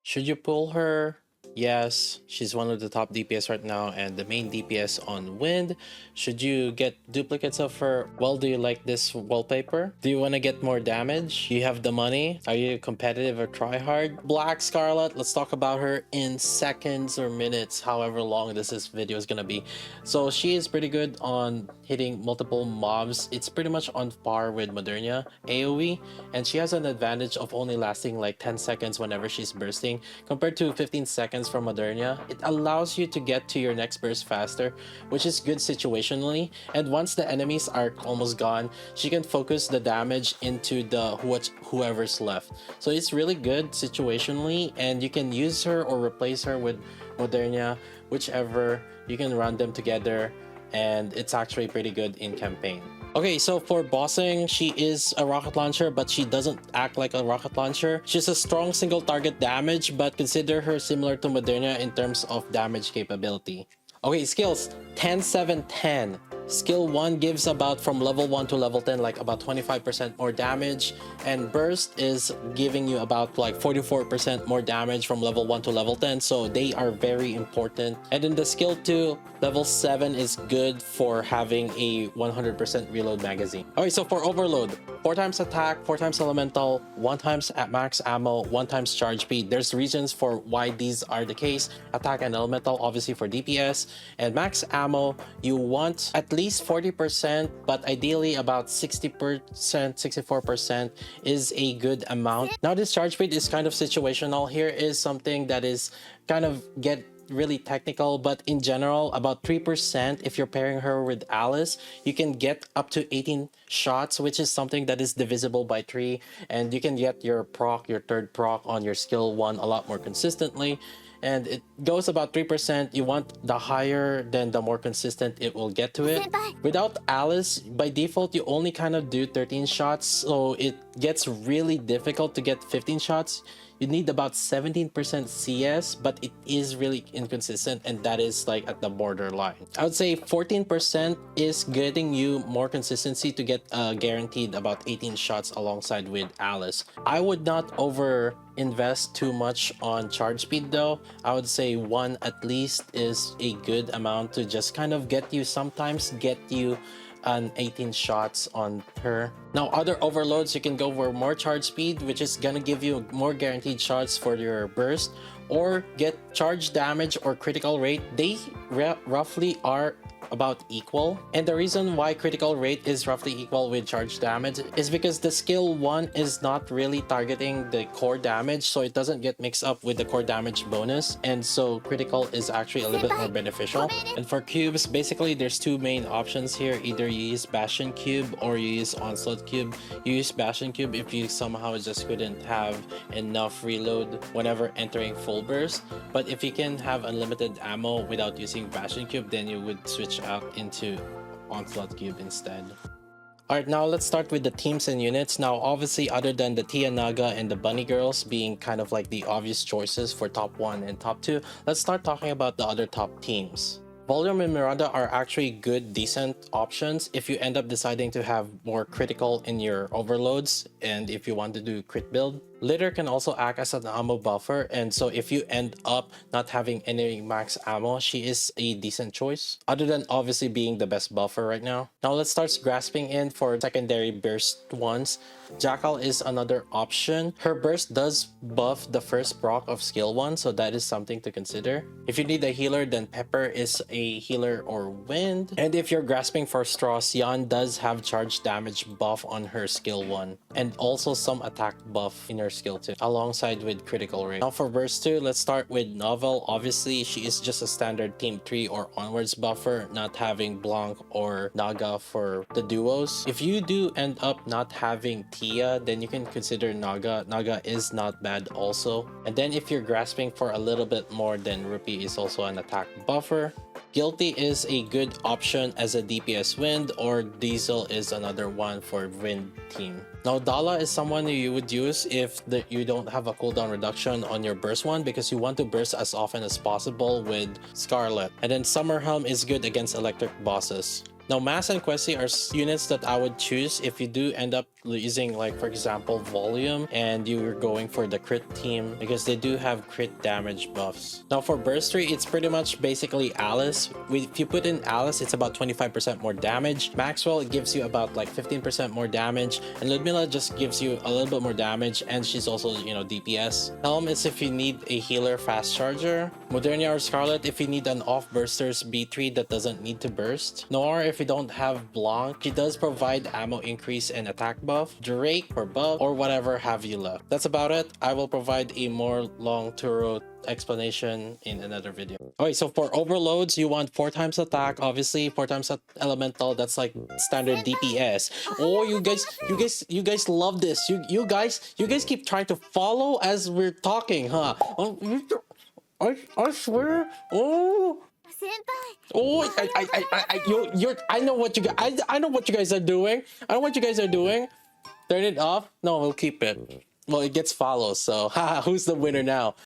Should you pull her? Yes, she's one of the top DPS right now and the main DPS on Wind. Should you get duplicates of her? Well, do you like this wallpaper? Do you want to get more damage? You have the money? Are you competitive or try hard? Black Scarlet, let's talk about her in seconds or minutes, however long this video is gonna be. So she is pretty good on hitting multiple mobs. It's pretty much on par with Modernia AoE, and she has an advantage of only lasting like 10 seconds whenever she's bursting compared to 15 seconds from Modernia. It allows you to get to your next burst faster, which is good situationally, and once the enemies are almost gone, she can focus the damage into the whoever's left. So it's really good situationally, and you can use her or replace her with Modernia, whichever. You can run them together, and it's actually pretty good in campaign. Okay, so for bossing, she is a rocket launcher, but she doesn't act like a rocket launcher. She's a strong single target damage, but consider her similar to Modernia in terms of damage capability. Okay, skills 10, 7, 10. Skill 1 gives about from level 1 to level 10 like about 25% more damage, and burst is giving you about like 44% more damage from level 1 to level 10, so they are very important. And then the skill 2 level 7 is good for having a 100% reload magazine. Okay, so for overload, 4 times attack, 4 times elemental, 1 times at max ammo, 1 times charge speed. There's reasons for why these are the case. Attack and elemental obviously for DPS, and max ammo you want at least 40%, but ideally about 60%, 64% is a good amount. Now this charge speed is kind of situational. Here is something that is kind of get really technical, but in general about 3%. If you're pairing her with Alice, you can get up to 18 shots, which is something that is divisible by 3, and you can get your third proc on your skill 1 a lot more consistently, and it goes about 3%. You want the higher, then the more consistent it will get to it. Without Alice, by default you only kind of do 13 shots, so it gets really difficult to get 15 shots. You need about 17% CS, but it is really inconsistent, and that is like at the borderline. I would say 14% is getting you more consistency to get guaranteed about 18 shots alongside with Alice. I would not over invest too much on charge speed though. I would say 1 at least is a good amount to just kind of get you, sometimes get you an 18 shots on her. Now other overloads, you can go for more charge speed, which is gonna give you more guaranteed shots for your burst, or get charge damage or critical rate. They roughly are about equal, and the reason why critical rate is roughly equal with charge damage is because the skill 1 is not really targeting the core damage, so it doesn't get mixed up with the core damage bonus, and so critical is actually a little bit more beneficial. And for cubes, basically there's 2 main options here. Either you use Bastion Cube or you use Onslaught Cube. You use Bastion Cube if you somehow just couldn't have enough reload whenever entering full burst, but if you can have unlimited ammo without using Bastion Cube, then you would switch out into Onslaught Cube instead. Alright, now let's start with the teams and units. Now obviously, other than the Tia Naga and the Bunny Girls being kind of like the obvious choices for top 1 and top 2, let's start talking about the other top teams. Volume and Miranda are actually good, decent options if you end up deciding to have more critical in your overloads and if you want to do crit build. Litter can also act as an ammo buffer, and so if you end up not having any max ammo, she is a decent choice, other than obviously being the best buffer right now. Now let's start grasping in for secondary burst ones. Jackal is another option. Her burst does buff the first proc of skill 1, so that is something to consider. If you need a healer, then Pepper is a healer or Wind. And if you're grasping for straws, Yan does have charge damage buff on her skill 1, and also some attack buff in her skill 2 alongside with critical rate. Now for burst 2, let's start with Novel. Obviously she is just a standard team 3 or onwards buffer, not having Blanc or Naga for the duos. If you do end up not having Tia, then you can consider Naga. Naga is not bad also. And then if you're grasping for a little bit more, then Rupee is also an attack buffer. Guilty is a good option as a DPS Wind, or Diesel is another one for Wind team. Now Dala is someone who you would use if you don't have a cooldown reduction on your burst one, because you want to burst as often as possible with Scarlet. And then Summer Helm is good against electric bosses. Now Mass and Questy are units that I would choose if you do end up using, like, for example, volume, and you're going for the crit team because they do have crit damage buffs. Now for burst rate, it's pretty much basically Alice. If you put in Alice, it's about 25% more damage. Maxwell, it gives you about like 15% more damage, and Ludmilla just gives you a little bit more damage, and she's also, you know, DPS. Helm is if you need a healer fast charger. Modernia or Scarlet if you need an off bursters B3 that doesn't need to burst. Noir if you don't have Blanc. She does provide ammo increase and attack buff. Drake for buff, or whatever have you left. That's about it. I will provide a more long thorough explanation in another video. Okay, so for overloads, you want 4 times attack, obviously 4 times elemental. That's like standard DPS. Oh, you guys love this. You guys keep trying to follow as we're talking, huh? Oh, I swear. Oh. Oh, I know what you guys. I know what you guys are doing. I know what you guys are doing. Turn it off. No, we'll keep it. Well, it gets follows. So, haha, who's the winner now?